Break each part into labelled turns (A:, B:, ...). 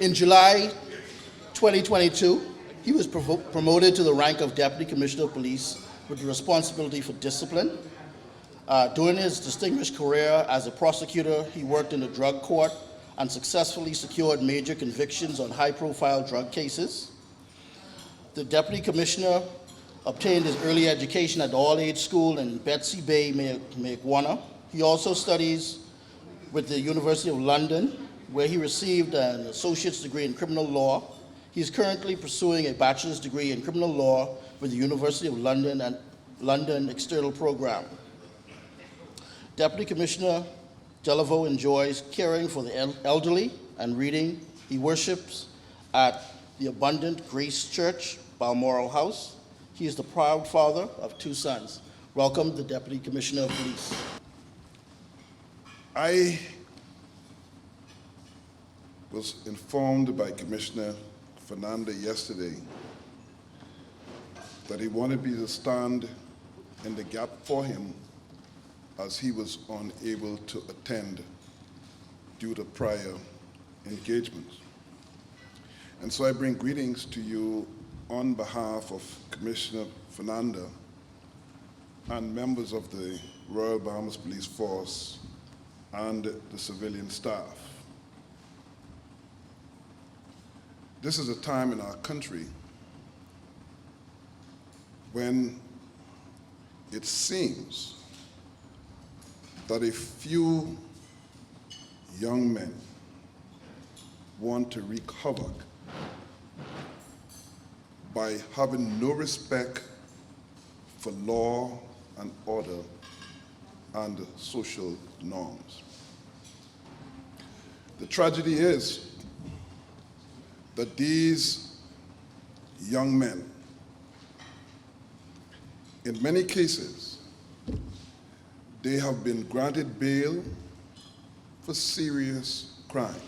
A: In July 2022, he was promoted to the rank of Deputy Commissioner of Police with the responsibility for discipline. During his distinguished career as a prosecutor, he worked in the drug court and successfully secured major convictions on high-profile drug cases. The Deputy Commissioner obtained his early education at the all-age school in Betsy Bay, Mequona. He also studies with the University of London, where he received an associate's degree in criminal law. He is currently pursuing a bachelor's degree in criminal law with the University of London and London External Program. Deputy Commissioner Delaveau enjoys caring for the elderly and reading. He worships at the Abundant Grace Church, Balmoral House. He is the proud father of 2 sons. Welcome, the Deputy Commissioner of Police.
B: I was informed by Commissioner Fernanda yesterday that he wanted me to stand in the gap for him as he was unable to attend due to prior engagements. And so I bring greetings to you on behalf of Commissioner Fernanda and members of the Royal Bahamas Police Force and the civilian staff. This is a time in our country when it seems that a few young men want to wreak havoc by having no respect for law and order and social norms. The tragedy is that these young men, in many cases, they have been granted bail for serious crimes.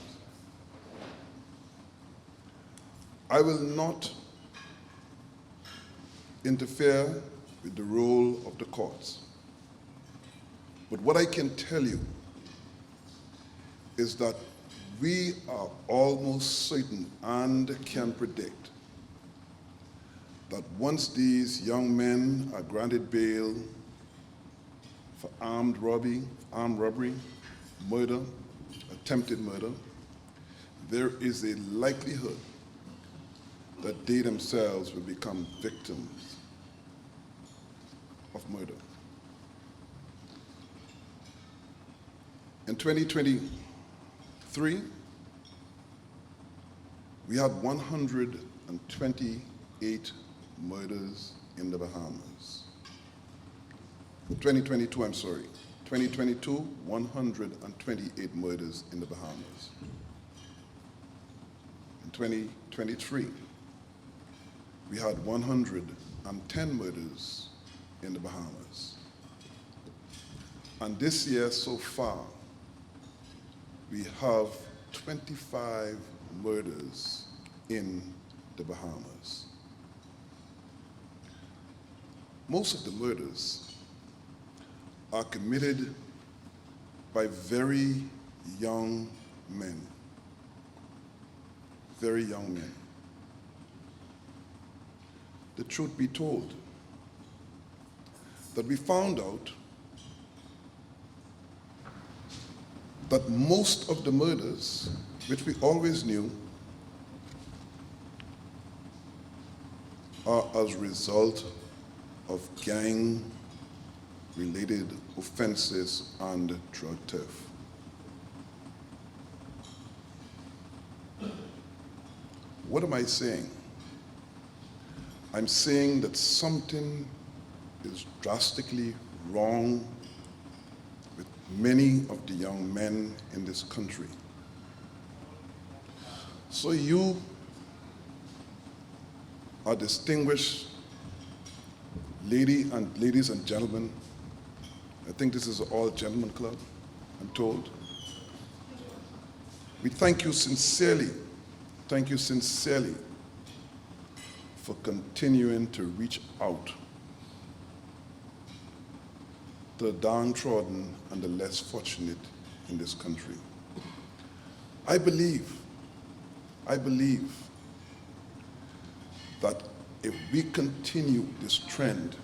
B: I will not interfere with the role of the courts. But what I can tell you is that we are almost certain and can predict that once these young men are granted bail for armed robbery, murder, attempted murder, there is a likelihood that they themselves will become victims of murder. In 2023, we had 128 murders in the Bahamas. 2022, I'm sorry. 2022, 128 murders in the Bahamas. In 2023, we had 110 murders in the Bahamas. And this year so far, we have 25 murders in the Bahamas. Most of the murders are committed by very young men. Very young men. The truth be told, that we found out that most of the murders, which we always knew, are as a result of gang-related offenses and drug theft. What am I saying? I'm saying that something is drastically wrong with many of the young men in this country. So you are distinguished ladies and gentlemen. I think this is an all-gentlemen club, I'm told. We thank you sincerely for continuing to reach out to the downtrodden and the less fortunate in this country. I believe I believe that if we continue this trend,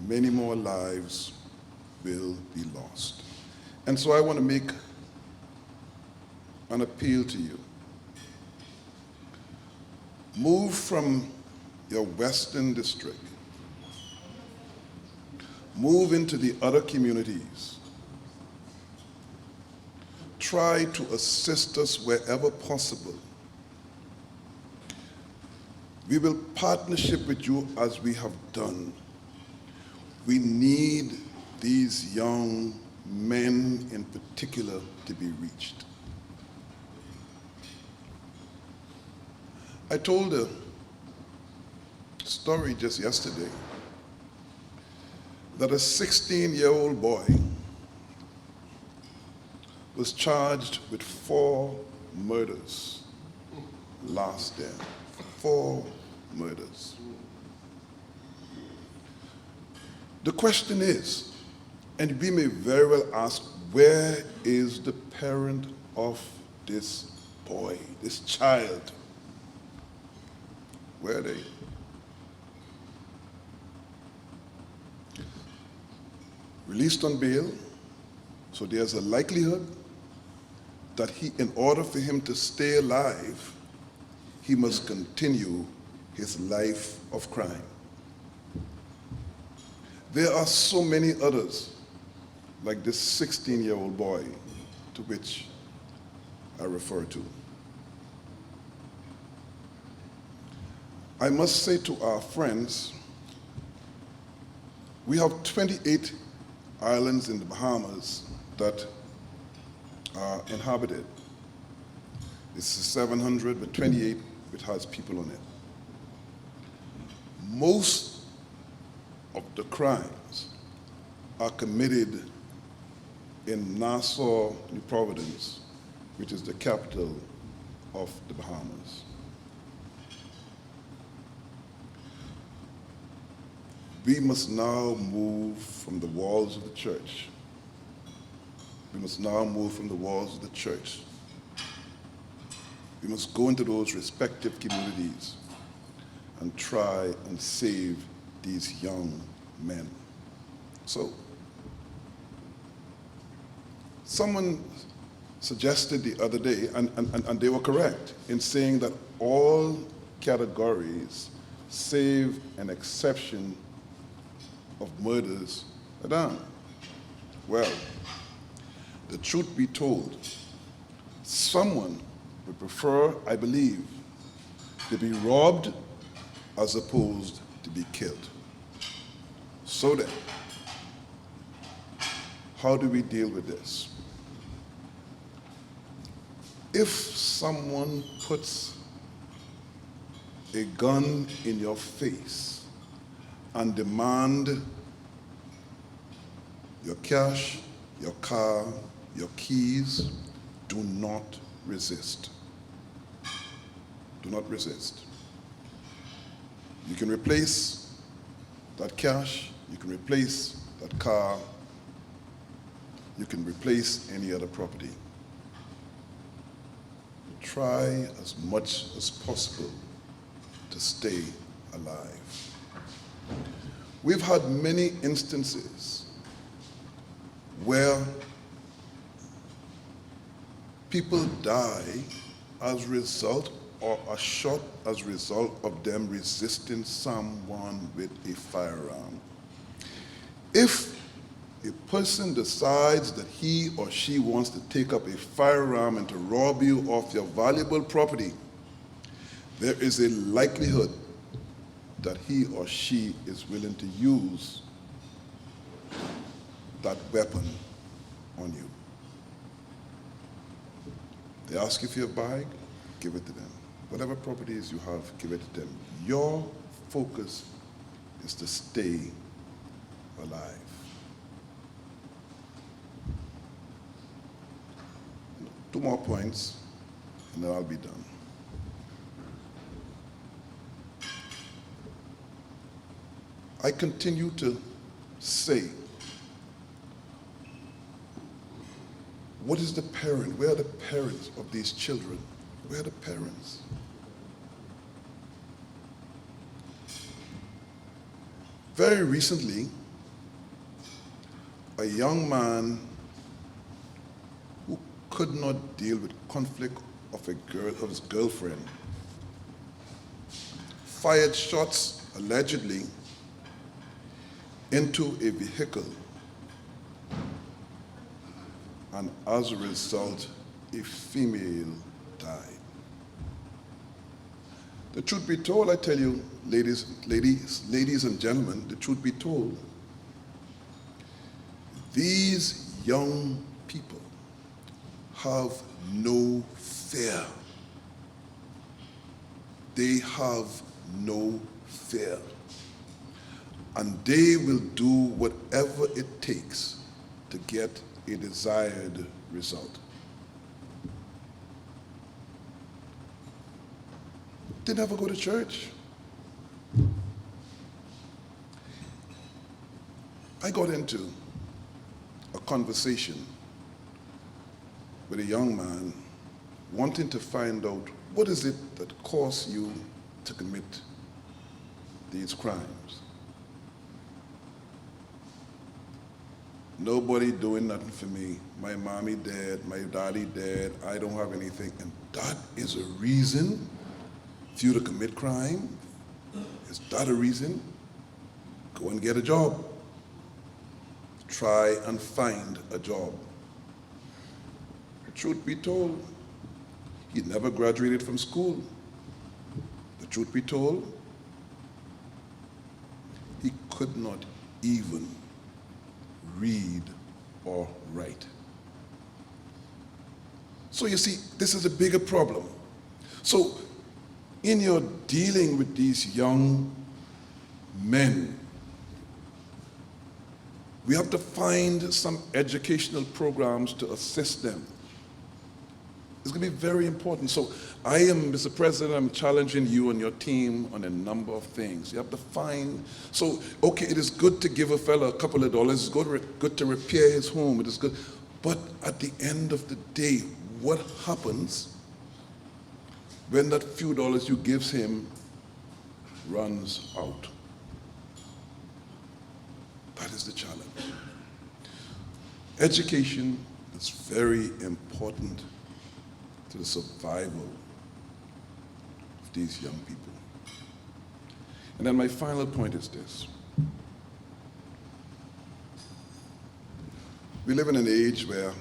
B: many more lives will be lost. And so I want to make an appeal to you. Move from your Western district. Move into the other communities. Try to assist us wherever possible. We will partnership with you as we have done. We need these young men in particular to be reached. I told a story just yesterday that a 16-year-old boy was charged with 4 murders last year. 4 murders. The question is, and we may very well ask, where is the parent of this boy, this child? Where are they? Released on bail, so there's a likelihood that in order for him to stay alive, he must continue his life of crime. There are so many others, like this 16-year-old boy to which I refer to. I must say to our friends, we have 28 islands in the Bahamas that are inhabited. This is 700, but 28 which has people on it. Most of the crimes are committed in Nassau, New Providence, which is the capital of the Bahamas. We must now move from the walls of the church. We must now move from the walls of the church. We must go into those respective communities and try and save these young men. So, someone suggested the other day, and they were correct, in saying that all categories, save an exception of murders, are down. Well, the truth be told, someone would prefer, I believe, to be robbed as opposed to be killed. So then, how do we deal with this? If someone puts a gun in your face and demand your cash, your car, your keys, do not resist. Do not resist. You can replace that cash, you can replace that car, you can replace any other property. Try as much as possible to stay alive. We've had many instances where people die as a result or are shot as a result of them resisting someone with a firearm. If a person decides that he or she wants to take up a firearm and to rob you of your valuable property, there is a likelihood that he or she is willing to use that weapon on you. They ask you for your bag, give it to them. Whatever properties you have, give it to them. Your focus is to stay alive. 2 more points, and then I'll be done. I continue to say, What is the parent? Where are the parents of these children? Where are the parents? Very recently, a young man who could not deal with conflict of his girlfriend fired shots, allegedly, into a vehicle, and as a result, a female died. The truth be told, I tell you, ladies and gentlemen, the truth be told, these young people have no fear. They have no fear. And they will do whatever it takes to get a desired result. They never go to church. I got into a conversation with a young man wanting to find out what is it that caused you to commit these crimes. Nobody doing nothing for me. My mommy dead, my daddy dead, I don't have anything. And that is a reason for you to commit crime? Is that a reason? Go and get a job. Try and find a job. The truth be told, he never graduated from school. The truth be told, he could not even read or write. So you see, this is a bigger problem. So in your dealing with these young men, we have to find some educational programs to assist them. It's going to be very important. So I am, Mr. President, I'm challenging you and your team on a number of things. You have to find, so, okay, it is good to give a fellow a couple of dollars. It's good to repair his home. It is good. But at the end of the day, what happens when that few dollars you gives him runs out? That is the challenge. Education is very important to the survival of these young people. And then my final point is this. We live in an age where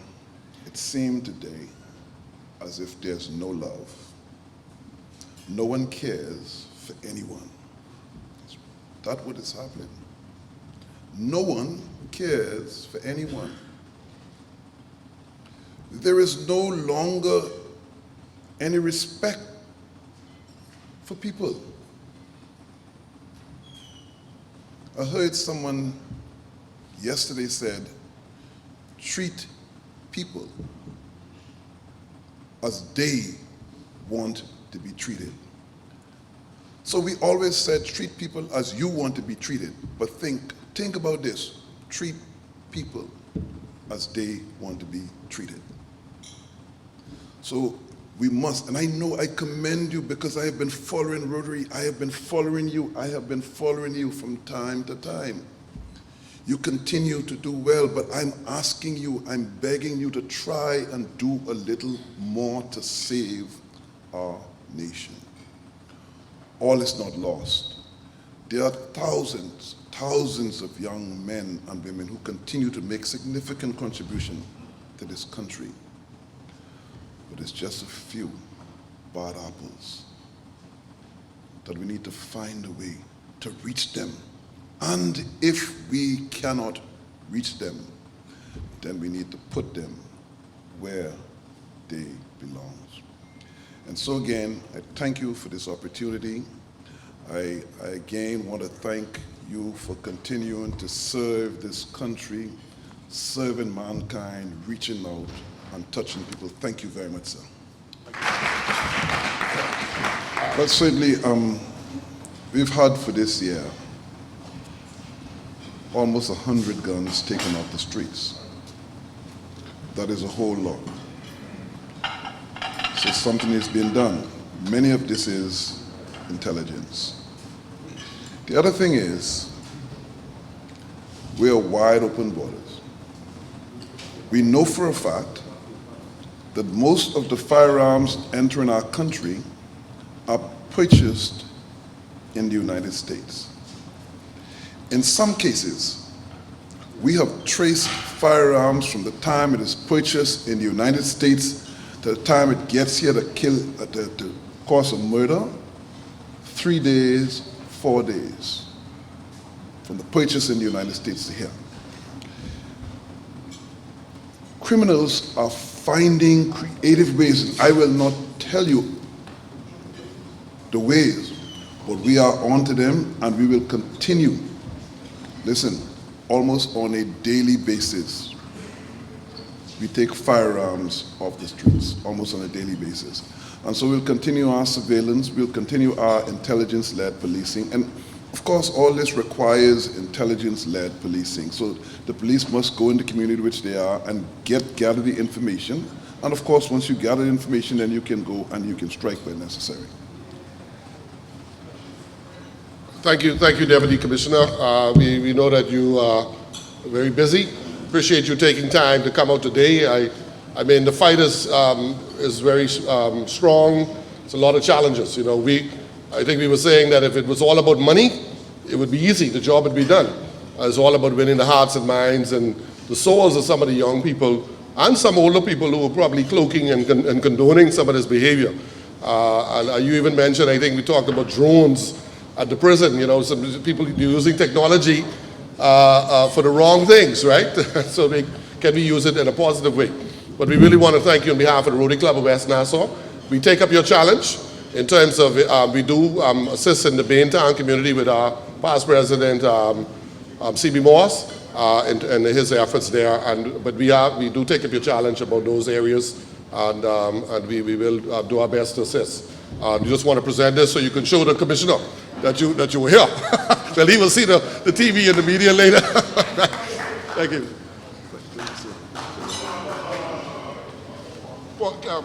B: it seems today as if there's no love. No one cares for anyone. Is that what is happening? No one cares for anyone. There is no longer any respect for people. I heard someone yesterday said, treat people as they want to be treated. So we always said, treat people as you want to be treated. But think about this. Treat people as they want to be treated. So we must, and I know I commend you because I have been following Rotary. I have been following you. I have been following you from time to time. You continue to do well, but I'm asking you, I'm begging you to try and do a little more to save our nation. All is not lost. There are thousands of young men and women who continue to make significant contribution to this country. But it's just a few bad apples that we need to find a way to reach them. And if we cannot reach them, then we need to put them where they belong. And so again, I thank you for this opportunity. I again want to thank you for continuing to serve this country, serving mankind, reaching out and touching people. Thank you very much, sir. But certainly, we've had for this year almost 100 guns taken off the streets. that is a whole lot. So something is being done. Many of this is intelligence. The other thing is, we are wide open borders. We know for a fact that most of the firearms entering our country are purchased in the United States. In some cases, we have traced firearms from the time it is purchased in the United States to the time it gets here to cause a murder, 3 days, 4 days, from the purchase in the United States to here. Criminals are finding creative ways, and I will not tell you the ways, but we are on to them, and we will continue. Listen, almost on a daily basis, we take firearms off the streets, almost on a daily basis. And so we'll continue our surveillance, we'll continue our intelligence-led policing, and of course all this requires intelligence-led policing. So the police must go in the community which they are and gather the information, and of course once you gather the information, then you can go and you can strike where necessary.
C: Thank you, Deputy Commissioner. We know that you are very busy. Appreciate you taking time to come out today. I mean, the fight is very strong. It's a lot of challenges. You know, I think we were saying that if it was all about money, it would be easy. The job would be done. It's all about winning the hearts and minds and the souls of some of the young people and some older people who are probably cloaking and condoning some of this behavior. And you even mentioned, I think we talked about drones at the prison. You know, some people using technology for the wrong things, right? So can we use it in a positive way? But we really want to thank you on behalf of the Rotary Club of West Nassau. We take up your challenge in terms of, we do assist in the Baintown community with our past president, C.B. Moss, and his efforts there. But we do take up your challenge about those areas, and we will do our best to assist. We just want to present this so you can show the commissioner that you were here. Well, he will see the TV and the media later. Thank you. Well,